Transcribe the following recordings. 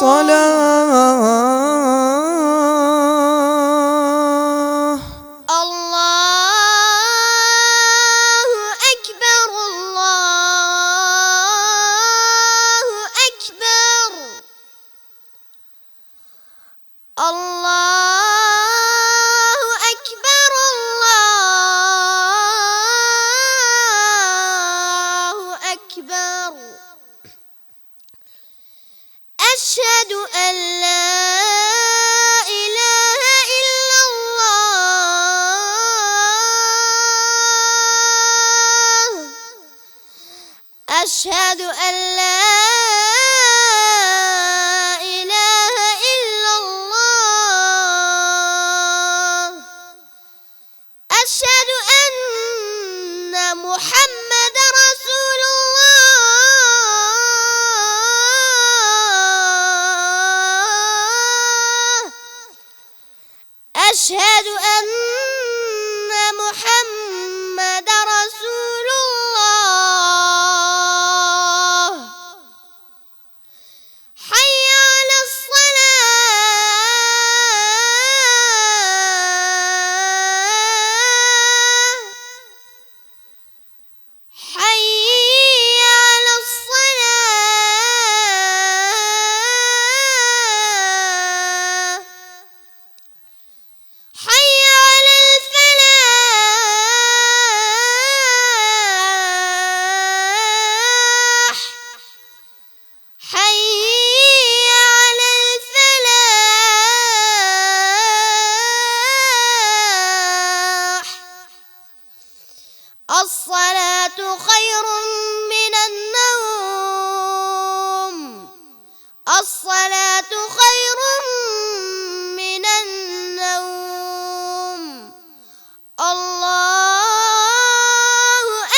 الصلاة. الله أكبر الله أكبر الله أكبر الله أكبر. أشهد أن لا إله إلا الله. أشهد أن لا إله إلا الله. أشهد أن محمد رسول الله. أشهد أن محمد رسول الله. حي على الصلاة. حي على الصلاة. حي على الفلاح. حي على الفلاح. الصلاة خير من النوم. الصلاة خير من النوم. الله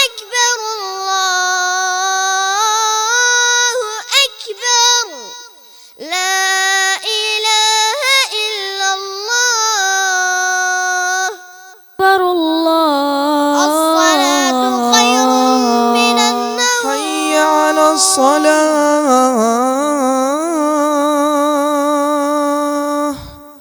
أكبر الله أكبر. لا إله إلا الله. أكبر الله. الصلاة خير من النوم. حي على الصلاة.